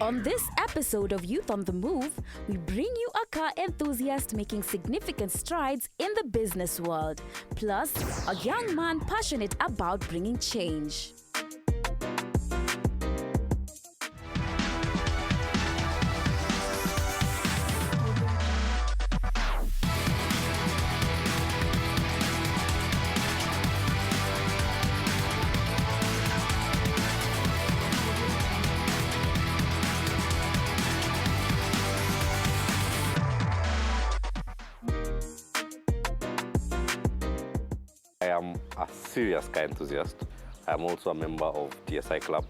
On this episode of Youth on the Move, we bring you a car enthusiast making significant strides in the business world, plus a young man passionate about bringing change. I am a serious car enthusiast. I'm also a member of TSI Club,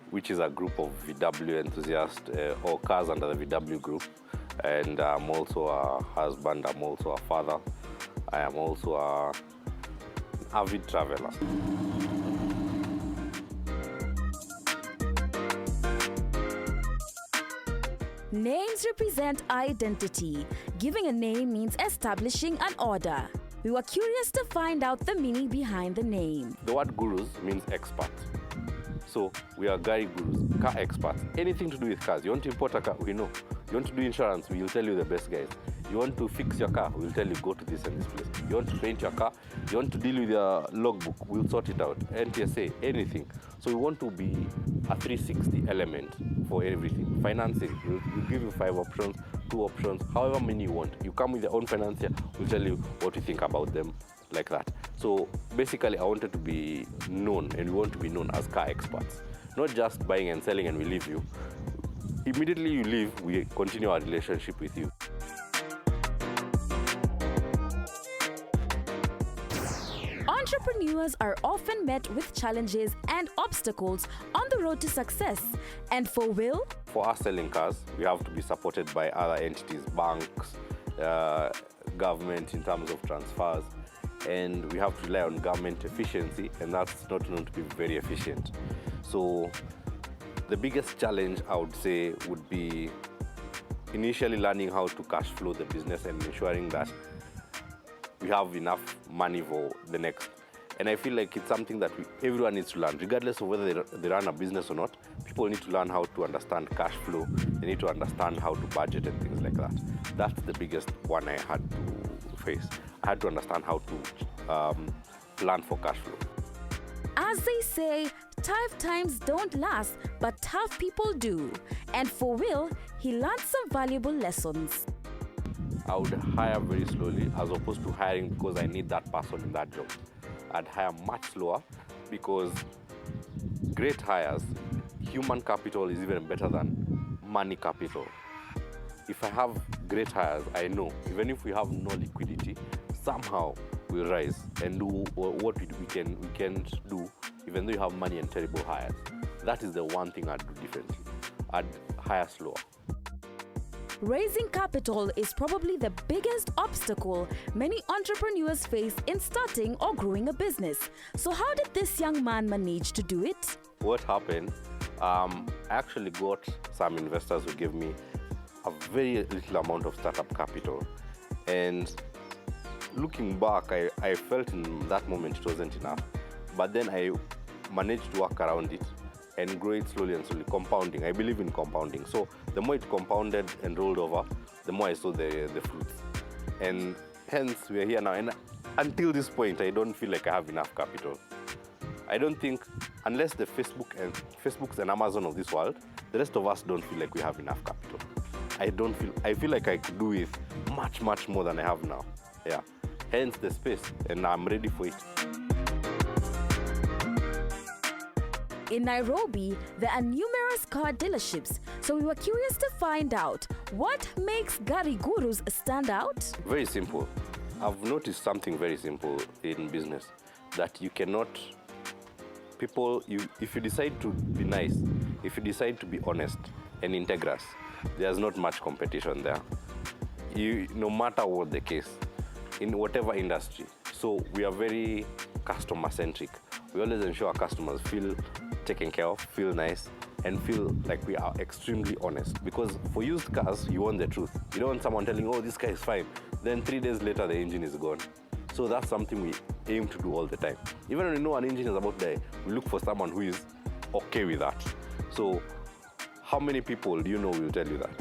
which is a group of VW enthusiasts or cars under the VW group. And I'm also a husband, I'm also a father, I am also an avid traveler. Names represent identity. Giving a name means establishing an order. We were curious to find out the meaning behind the name. The word gurus means expert. So we are Gary gurus, car experts. Anything to do with cars. You want to import a car, we know. You want to do insurance, we will tell you the best guys. You want to fix your car, we'll tell you go to this and this place. You want to paint your car, you want to deal with your logbook, we'll sort it out. NTSA, anything. So we want to be a 360 element for everything. Financing, we'll give you 5 options, 2 options, however many you want. You come with your own financier, we'll tell you what you think about them, like that. So basically I wanted to be known, and we want to be known as car experts. Not just buying and selling and we leave you. Immediately you leave, we continue our relationship with you. Entrepreneurs are often met with challenges and obstacles on the road to success. And for Will, for us selling cars, we have to be supported by other entities, banks, government in terms of transfers, and we have to rely on government efficiency, and that's not known to be very efficient. So the biggest challenge I would say would be initially learning how to cash flow the business and ensuring that we have enough money for the next. And I feel like it's something that everyone needs to learn, regardless of whether they run a business or not. People need to learn how to understand cash flow. They need to understand how to budget and things like that. That's the biggest one I had to face. I had to understand how to plan for cash flow. As they say, tough times don't last, but tough people do. And for Will, he learned some valuable lessons. I would hire very slowly as opposed to hiring because I need that person in that job. I'd hire much slower because great hires, human capital is even better than money capital. If I have great hires, I know even if we have no liquidity, somehow we'll rise and do what we can't do even though you have money and terrible hires. That is the one thing I'd do differently. I'd hire slower. Raising capital is probably the biggest obstacle many entrepreneurs face in starting or growing a business. So how did this young man manage to do it? What happened, I actually got some investors who gave me a very little amount of startup capital. And looking back, I felt in that moment it wasn't enough. But then I managed to work around it and grow it slowly and slowly, compounding. I believe in compounding. So the more it compounded and rolled over, the more I saw the fruits. And hence we're here now. And until this point, I don't feel like I have enough capital. I don't think, unless the Facebooks and Amazon of this world, the rest of us don't feel like we have enough capital. I feel like I could do with much, much more than I have now. Yeah. Hence the space, and I'm ready for it. In Nairobi, there are numerous car dealerships, so we were curious to find out what makes Gari Gurus stand out. Very simple. I've noticed something very simple in business, that you cannot, if you decide to be nice, if you decide to be honest and integrous, there's not much competition there. No matter what the case, in whatever industry. So we are very customer-centric. We always ensure our customers feel taken care of, feel nice, and feel like we are extremely honest. Because for used cars, you want the truth. You don't want someone telling, oh, this car is fine. Then 3 days later, the engine is gone. So that's something we aim to do all the time. Even when we know an engine is about to die, we look for someone who is okay with that. So how many people do you know will tell you that?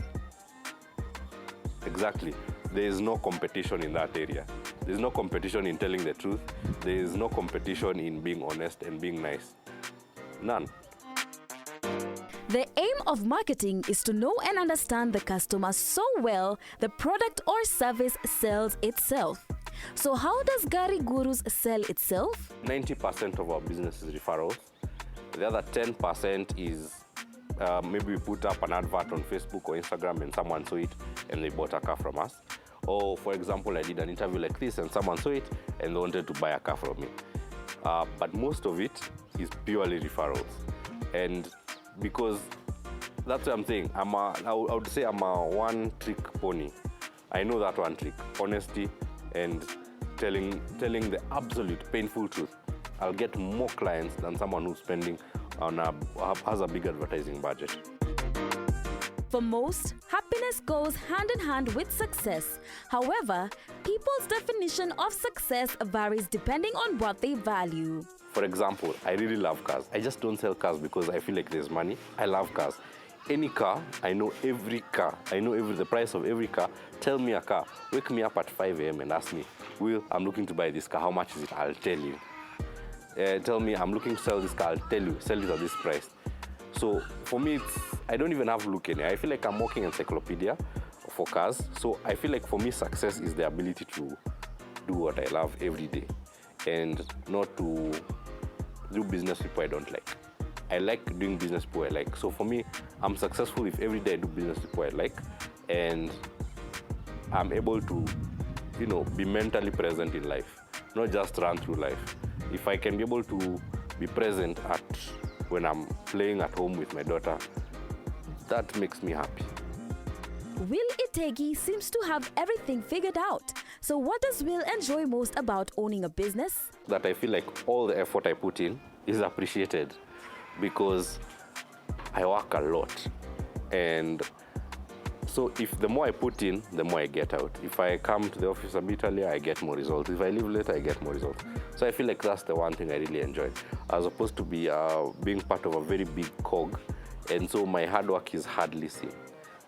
Exactly. There is no competition in that area. There is no competition in telling the truth. There is no competition in being honest and being nice. None. The aim of marketing is to know and understand the customer so well the product or service sells itself. So how does Gari Gurus sell itself? 90% of our business is referrals. The other 10% is maybe we put up an advert on Facebook or Instagram and someone saw it and they bought a car from us. Or for example, I did an interview like this and someone saw it and they wanted to buy a car from me. But most of it is purely referrals. And because that's what I'm saying, I would say I'm a one-trick pony. I know that one trick, honesty and telling the absolute painful truth. I'll get more clients than someone who's spending has a big advertising budget. For most, happiness goes hand in hand with success. However, people's definition of success varies depending on what they value. For example, I really love cars. I just don't sell cars because I feel like there's money. I love cars. Any car, I know every car. I know the price of every car. Tell me a car. Wake me up at 5 a.m. and ask me, Will, I'm looking to buy this car. How much is it? I'll tell you. Tell me, I'm looking to sell this car. I'll tell you. Sell it at this price. So for me, I don't even have to look anywhere. I feel like I'm walking encyclopedia for cars. So I feel like for me, success is the ability to do what I love every day and not to do business with people I don't like. I like doing business with people I like. So for me, I'm successful if every day I do business with people I like and I'm able to, be mentally present in life, not just run through life. If I can be able to be present when I'm playing at home with my daughter, that makes me happy. Will Itegi seems to have everything figured out. So what does Will enjoy most about owning a business? That I feel like all the effort I put in is appreciated because I work a lot. And so if the more I put in, the more I get out. If I come to the office a bit earlier, I get more results. If I leave later, I get more results. So I feel like that's the one thing I really enjoy, as opposed to being part of a very big cog. And so my hard work is hardly seen.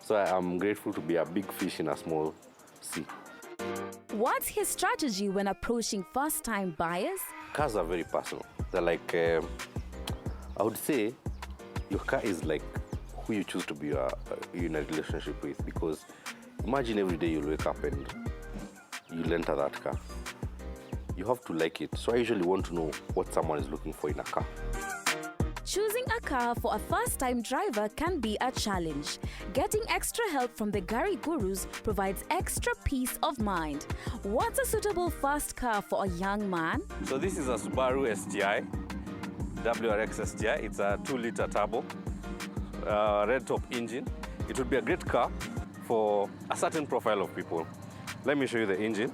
So I'm grateful to be a big fish in a small sea. What's his strategy when approaching first-time buyers? Cars are very personal. They're like, I would say, your car is like who you choose to be in a relationship with, because imagine every day you'll wake up and you'll enter that car. You have to like it. So I usually want to know what someone is looking for in a car. Choosing a car for a first-time driver can be a challenge. Getting extra help from the Gari Gurus provides extra peace of mind. What's a suitable first car for a young man? So this is a Subaru STI, WRX STI. It's a 2-liter turbo, red top engine. It would be a great car for a certain profile of people. Let me show you the engine.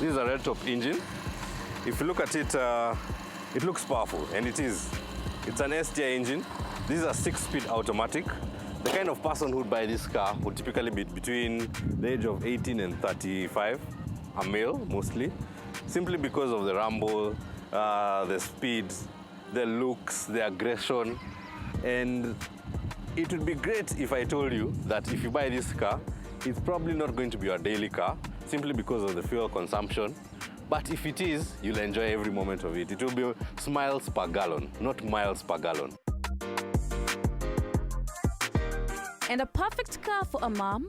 This is a red top engine. If you look at it, it looks powerful, and it is. It's an STI engine. This is a 6-speed automatic. The kind of person who would buy this car would typically be between the age of 18 and 35, a male mostly, simply because of the rumble, the speed, the looks, the aggression. And it would be great if I told you that if you buy this car, it's probably not going to be your daily car, simply because of the fuel consumption. But if it is, you'll enjoy every moment of it. It will be miles per gallon, not miles per gallon. And a perfect car for a mom?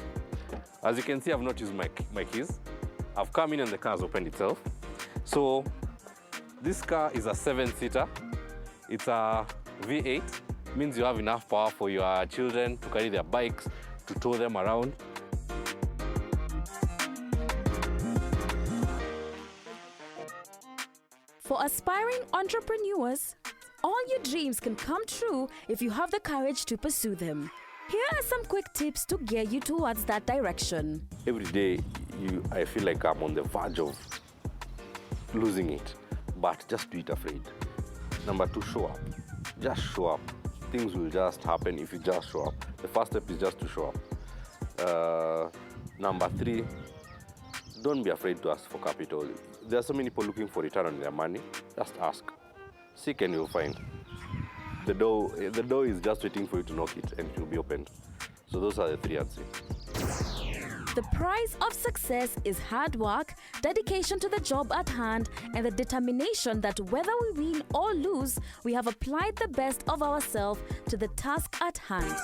As you can see, I've not used my keys. I've come in and the car has opened itself. So this car is a 7-seater. It's a V8. Means you have enough power for your children to carry their bikes, to tow them around. For aspiring entrepreneurs, all your dreams can come true if you have the courage to pursue them. Here are some quick tips to gear you towards that direction. Every day, I feel like I'm on the verge of losing it, but just do it afraid. Number 2, show up. Just show up. Things will just happen if you just show up. The first step is just to show up. Number 3, don't be afraid to ask for capital. There are so many people looking for return on their money. Just ask. Seek and you'll find. The door is just waiting for you to knock it and it will be opened. So those are the 3 I'd say. The price of success is hard work, dedication to the job at hand, and the determination that whether we win or lose, we have applied the best of ourselves to the task at hand.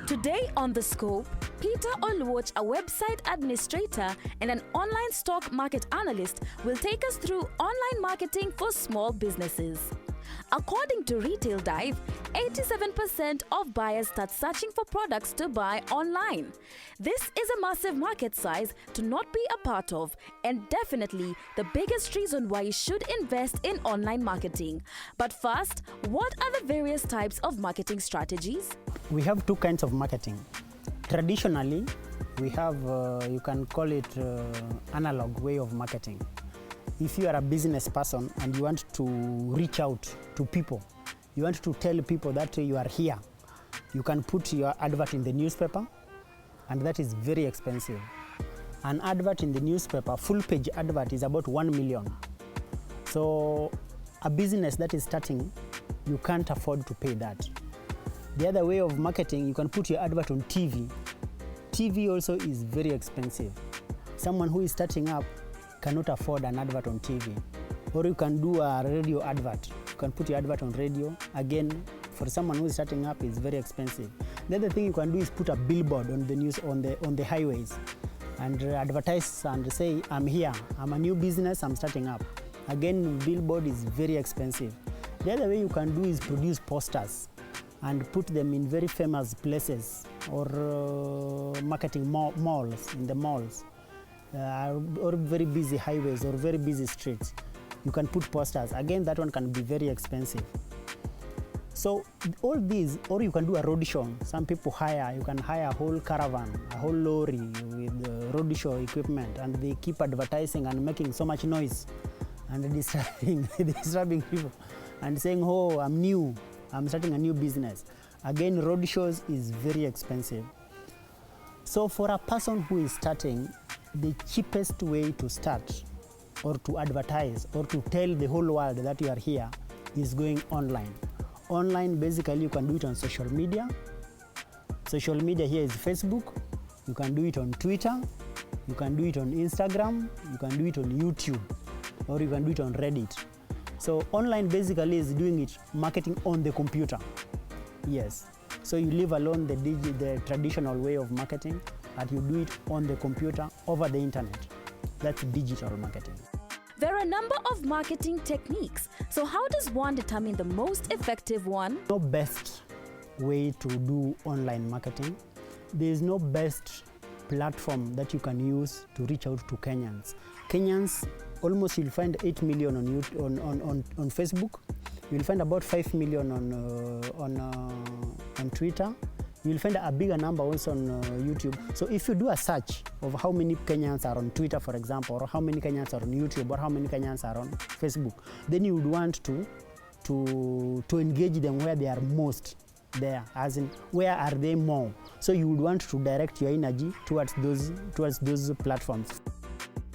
Today on The Scope, Peter Oluoch, a website administrator and an online stock market analyst, will take us through online marketing for small businesses. According to Retail Dive, 87% of buyers start searching for products to buy online. This is a massive market size to not be a part of, and definitely the biggest reason why you should invest in online marketing. But first, what are the various types of marketing strategies? We have 2 kinds of marketing. Traditionally, we have, you can call it analog way of marketing. If you are a business person and you want to reach out to people, you want to tell people that you are here, you can put your advert in the newspaper, and that is very expensive. An advert in the newspaper, full page advert, is about 1 million. So a business that is starting, you can't afford to pay that. The other way of marketing, you can put your advert on TV. TV also is very expensive. Someone who is starting up cannot afford an advert on TV. Or you can do a radio advert. You can put your advert on radio. Again, for someone who is starting up, it's very expensive. The other thing you can do is put a billboard on the news on the highways and advertise and say, I'm here, I'm a new business, I'm starting up. Again, billboard is very expensive. The other way you can do is produce posters and put them in very famous places or marketing malls, in the malls. Or very busy highways or very busy streets. You can put posters. Again, that one can be very expensive. So all these, or you can do a road show. Some people you can hire a whole caravan, a whole lorry with road show equipment, and they keep advertising and making so much noise and disturbing people and saying, oh, I'm new, I'm starting a new business. Again, road shows is very expensive. So for a person who is starting, the cheapest way to start or to advertise or to tell the whole world that you are here is going online. Online, basically, you can do it on social media. Social media here is Facebook. You can do it on Twitter. You can do it on Instagram. You can do it on YouTube, or you can do it on Reddit. So online basically is doing it marketing on the computer. Yes. So you leave alone the traditional way of marketing, and you do it on the computer over the internet. That's digital marketing. There are a number of marketing techniques. So how does one determine the most effective one? No best way to do online marketing. There is no best platform that you can use to reach out to Kenyans. Kenyans, almost you'll find 8 million on Facebook. You'll find about 5 million on Twitter. You'll find a bigger number also on YouTube. So if you do a search of how many Kenyans are on Twitter, for example, or how many Kenyans are on YouTube, or how many Kenyans are on Facebook, then you would want to engage them where they are most there, as in where are they more. So you would want to direct your energy towards those platforms.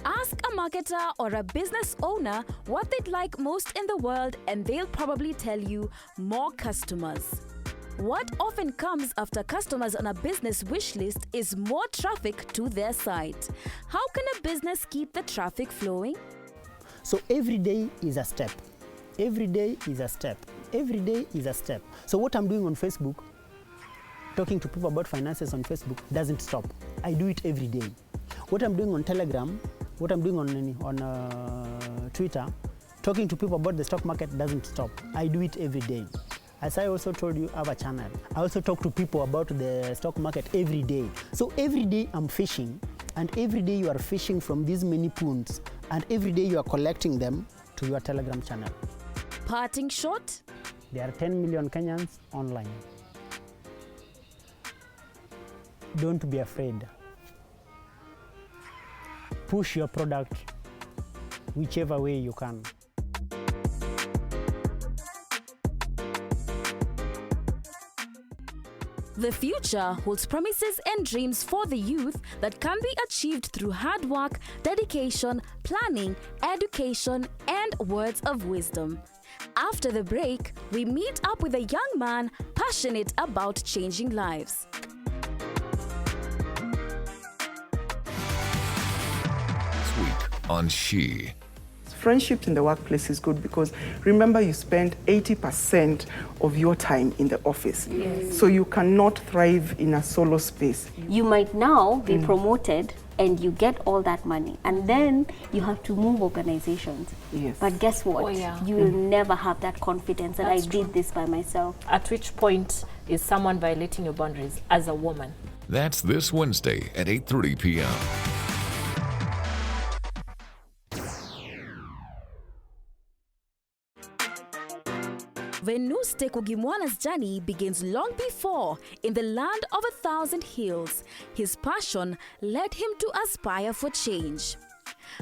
Ask a marketer or a business owner what they'd like most in the world, and they'll probably tell you more customers. What often comes after customers on a business wish list is more traffic to their site. How can a business keep the traffic flowing? So every day is a step. Every day is a step. Every day is a step. So what I'm doing on Facebook, talking to people about finances on Facebook, doesn't stop. I do it every day. What I'm doing on Telegram, what I'm doing on Twitter, talking to people about the stock market doesn't stop. I do it every day. As I also told you, I have a channel. I also talk to people about the stock market every day. So every day I'm fishing, and every day you are fishing from these many ponds, and every day you are collecting them to your Telegram channel. Parting shot? There are 10 million Kenyans online. Don't be afraid. Push your product whichever way you can. The future holds promises and dreams for the youth that can be achieved through hard work, dedication, planning, education, and words of wisdom. After the break, we meet up with a young man passionate about changing lives. This week on She. Friendship in the workplace is good because remember you spend 80% of your time in the office. Yes. So you cannot thrive in a solo space. You might now be promoted and you get all that money and then you have to move organizations. Yes. But guess what? Oh, yeah. You will never have that confidence that That's I true. did this by myself. At which point is someone violating your boundaries as a woman? That's this Wednesday at 8:30 p.m. Venuste Kugimwana's journey begins long before, in the land of 1,000 hills. His passion led him to aspire for change.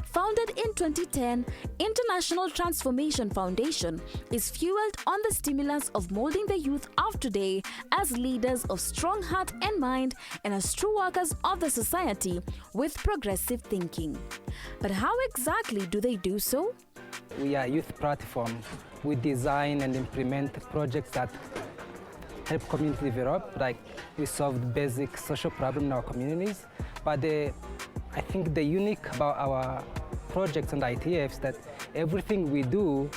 Founded in 2010, International Transformation Foundation is fueled on the stimulus of molding the youth of today as leaders of strong heart and mind and as true workers of the society with progressive thinking. But how exactly do they do so? We are a youth platform. We design and implement projects that help community develop, like we solve basic social problems in our communities. But I think the unique about our projects and ITFs is that everything we do,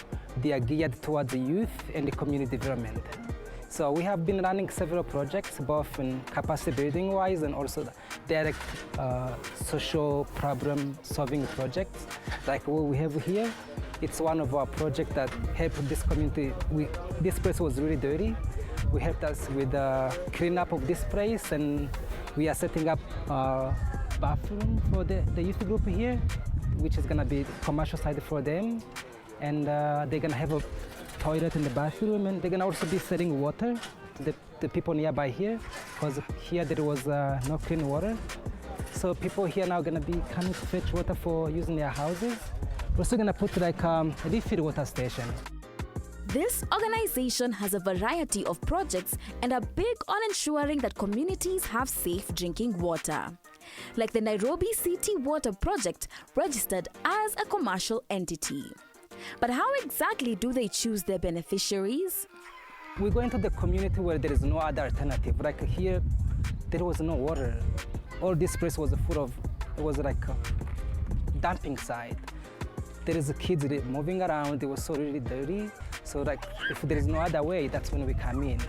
they are geared towards the youth and the community development. So we have been running several projects, both in capacity building wise and also direct social problem solving projects. Like what we have here, it's one of our projects that helped this community. This place was really dirty. We helped us with the clean up of this place, and we are setting up a bathroom for the youth group here, which is gonna be commercial side for them. And they're gonna have a toilet in the bathroom, and they're gonna also be selling water to the people nearby here, because here there was no clean water. So people here now are gonna be coming to fetch water for using their houses. We're also gonna put like a refill water station. This organization has a variety of projects and are big on ensuring that communities have safe drinking water. Like the Nairobi City Water Project, registered as a commercial entity. But how exactly do they choose their beneficiaries? We go into the community where there is no other alternative. Like here, there was no water. All this place was full of, it was like a dumping site. There is kids moving around, it was so really dirty. So like, if there is no other way, that's when we come in.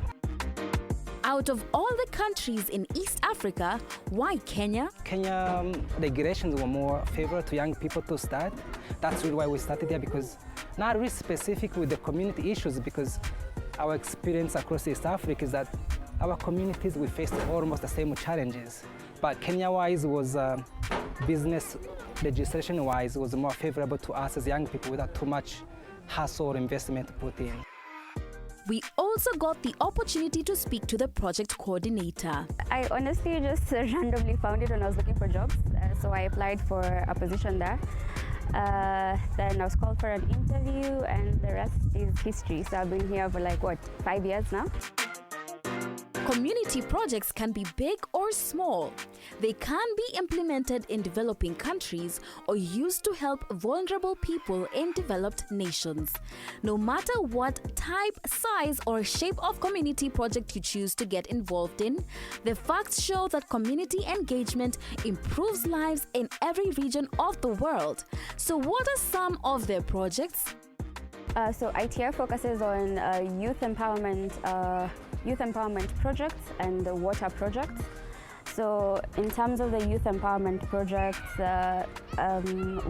Out of all the countries in East Africa, why Kenya? Kenya regulations were more favorable to young people to start. That's really why we started here, because not really specific with the community issues, because our experience across East Africa is that our communities, we faced almost the same challenges. But Kenya-wise was business legislation-wise was more favorable to us as young people without too much hassle or investment to put in. We also got the opportunity to speak to the project coordinator. I honestly just randomly found it when I was looking for jobs, so I applied for a position there. Then I was called for an interview, and the rest is history. So I've been here for like, 5 years now. Community projects can be big or small. They can be implemented in developing countries or used to help vulnerable people in developed nations. No matter what type, size, or shape of community project you choose to get involved in, the facts show that community engagement improves lives in every region of the world. So what are some of their projects? So ITF focuses on youth empowerment projects and the water projects. So in terms of the youth empowerment projects,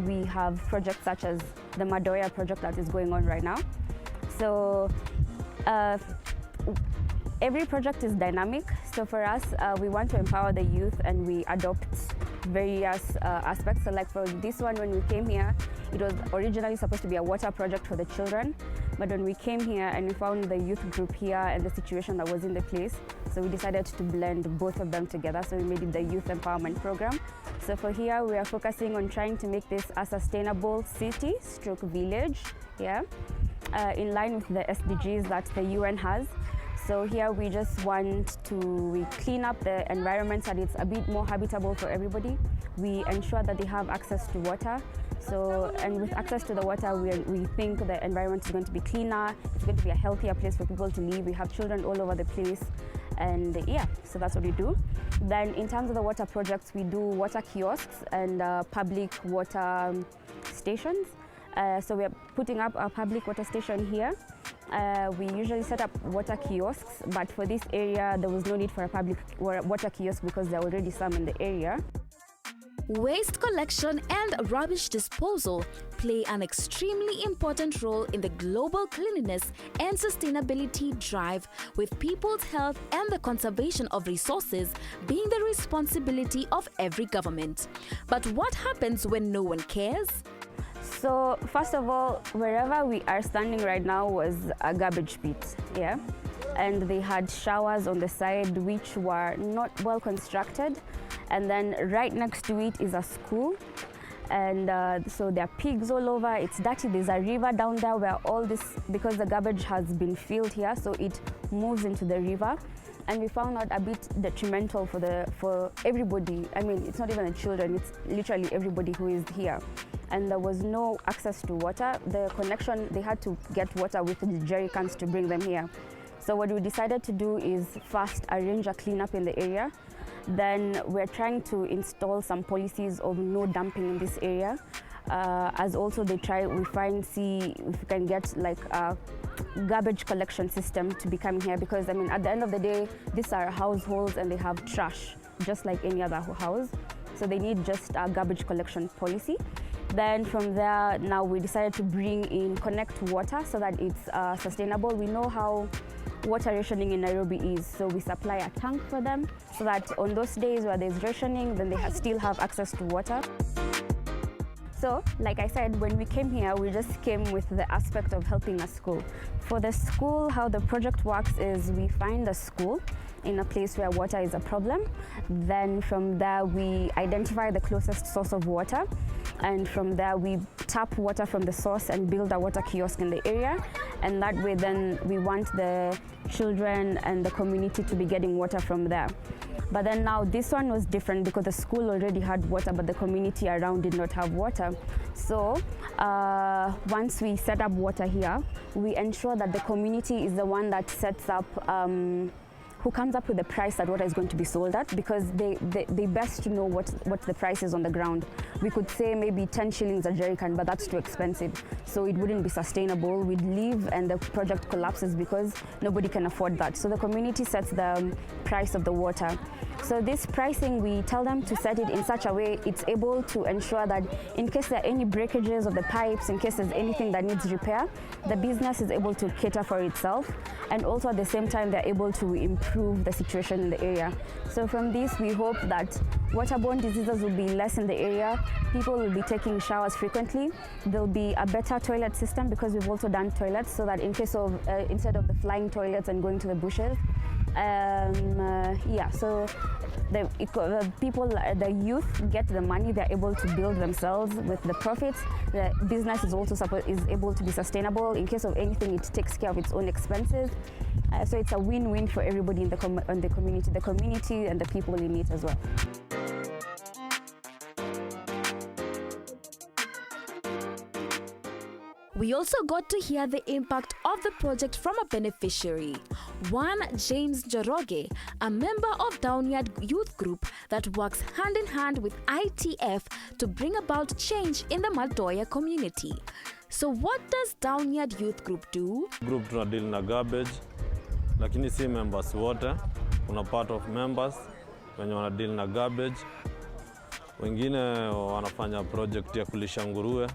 we have projects such as the Madoya project that is going on right now. So every project is dynamic. So for us, we want to empower the youth, and we adopt various aspects. So like for this one, when we came here, it was originally supposed to be a water project for the children. But when we came here and we found the youth group here and the situation that was in the place, so we decided to blend both of them together. So we made it the youth empowerment program. So for here, we are focusing on trying to make this a sustainable city/village, in line with the SDGs that the UN has. So here we just want we clean up the environment so that it's a bit more habitable for everybody. We ensure that they have access to water. So, and with access to the water, we think the environment is going to be cleaner, it's going to be a healthier place for people to live. We have children all over the place, and yeah, so that's what we do. Then in terms of the water projects, we do water kiosks and public water stations. So we are putting up a public water station here. We usually set up water kiosks, but for this area, there was no need for a public water kiosk because there are already some in the area. Waste collection and rubbish disposal play an extremely important role in the global cleanliness and sustainability drive, with people's health and the conservation of resources being the responsibility of every government. But what happens when no one cares? So first of all, wherever we are standing right now was a garbage pit, yeah? And they had showers on the side which were not well constructed. And then right next to it is a school. And so there are pigs all over, it's dirty. There's a river down there where all this, because the garbage has been filled here, so it moves into the river. And we found out a bit detrimental for everybody. I mean, it's not even the children, it's literally everybody who is here. And there was no access to water. The connection, they had to get water with the jerry cans to bring them here. So what we decided to do is first arrange a cleanup in the area. Then we're trying to install some policies of no dumping in this area. As also see if we can get like a garbage collection system to be coming here, because I mean, at the end of the day, these are households and they have trash just like any other house. So they need just a garbage collection policy. Then from there, now we decided to connect water so that it's sustainable. We know how water rationing in Nairobi is, so we supply a tank for them so that on those days where there's rationing, then they still have access to water. So, like I said, when we came here, we just came with the aspect of helping a school. For the school, how the project works is we find a school in a place where water is a problem. Then from there, we identify the closest source of water. And from there, we tap water from the source and build a water kiosk in the area. And that way, then we want the children and the community to be getting water from there. But then now this one was different because the school already had water, but the community around did not have water. So once we set up water here, we ensure that the community is the one that sets up, who comes up with the price at what is going to be sold at, because they best know what the price is on the ground. We could say maybe 10 shillings a jerry can, but that's too expensive. So it wouldn't be sustainable. We'd leave and the project collapses because nobody can afford that. So the community sets the price of the water. So this pricing, we tell them to set it in such a way it's able to ensure that in case there are any breakages of the pipes, in case there's anything that needs repair, the business is able to cater for itself. And also at the same time, they're able to improve the situation in the area. So from this, we hope that waterborne diseases will be less in the area. People will be taking showers frequently. There'll be a better toilet system because we've also done toilets so that in case of, instead of the flying toilets and going to the bushes, so the people, the youth get the money, they're able to build themselves with the profits. The business is also able to be sustainable. In case of anything, it takes care of its own expenses. So it's a win-win for everybody in the community and the people in it as well. We also got to hear the impact of the project from a beneficiary, one James Njoroge, a member of Downyard Youth Group that works hand in hand with ITF to bring about change in the Maldoya community. So what does Downyard Youth Group do? Group tunadeal na garbage, lakini si members wote. Kuna part of members wenye wanadeal na garbage. Wengine wanafanya project ya kulisha nguruwe.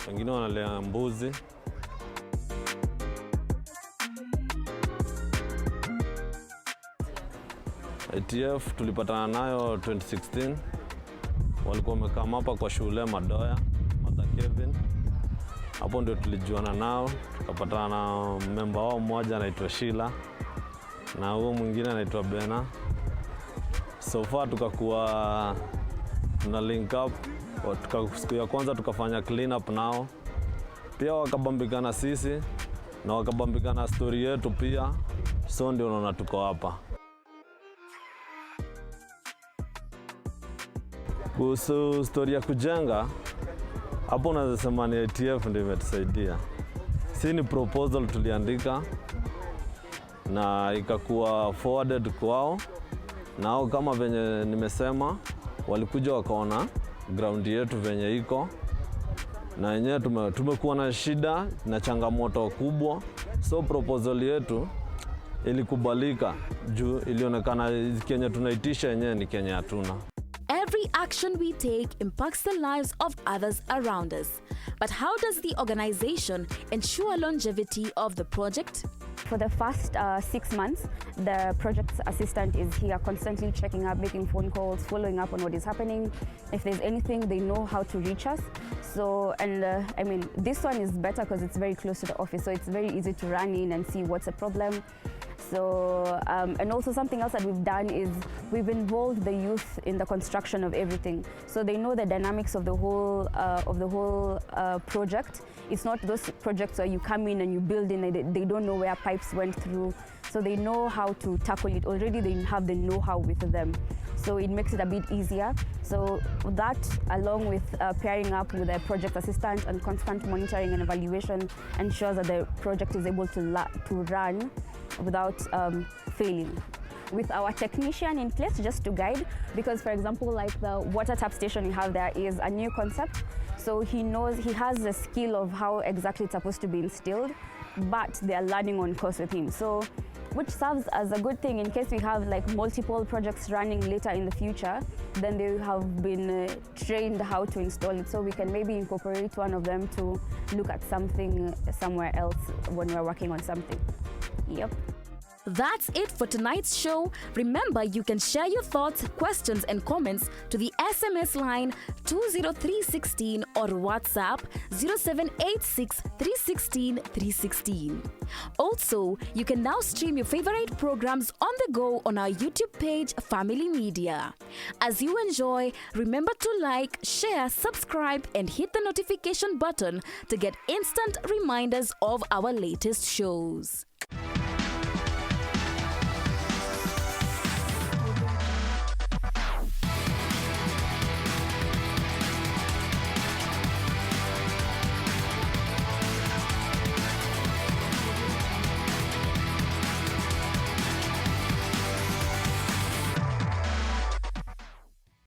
Wengine wanalea mbuzi. ITF tulipatana nayo 2016. Walikuwa wamekaa hapa kwa shule Madoya, Mother Kevin. Hapo ndio tulijuana nao, tukapatana na member wao mmoja anaitwa Sheila na huyo mwingine anaitwa Bena. So far tukakuwa na link up. Siku ya kwanza tukafanya clean up nao. Pia wakabambika na sisi na wakabambika na story yetu pia, so ndio unaona tuko hapa. Kuhusu story ya kujenga, hapo unaweza sema ni ITF ndio imetusaidia. Si ni proposal tuliandika na ikakuwa forwarded kwao, nao kama venye nimesema walikuja wakaona ground yetu venye iko, na yenyewe tumekuwa na shida na changamoto kubwa, so proposal yetu ilikubalika juu ilionekana Kenya tunaitisha yenyewe ni Kenya hatuna. Every action we take impacts the lives of others around us. But how does the organization ensure longevity of the project? For the first 6 months, the project assistant is here constantly checking up, making phone calls, following up on what is happening. If there's anything, they know how to reach us. So, and I mean, this one is better because it's very close to the office, so it's very easy to run in and see what's a problem. So, and also something else that we've done is we've involved the youth in the construction of everything. So they know the dynamics of the whole project. It's not those projects where you come in and you build in, they don't know where pipes went through. So they know how to tackle it. Already they have the know-how with them. So it makes it a bit easier. So that, along with pairing up with a project assistant and constant monitoring and evaluation, ensures that the project is able to run without failing. With our technician in place just to guide, because for example, like the water tap station we have there is a new concept. So he has the skill of how exactly it's supposed to be installed, but they are learning on course with him. So, which serves as a good thing in case we have like multiple projects running later in the future, then they have been trained how to install it. So we can maybe incorporate one of them to look at something somewhere else when we're working on something. Yep. That's it for tonight's show. Remember, you can share your thoughts, questions, and comments to the SMS line 20316 or WhatsApp 0786 316 316. Also, you can now stream your favorite programs on the go on our YouTube page, Family Media. As you enjoy, remember to like, share, subscribe, and hit the notification button to get instant reminders of our latest shows.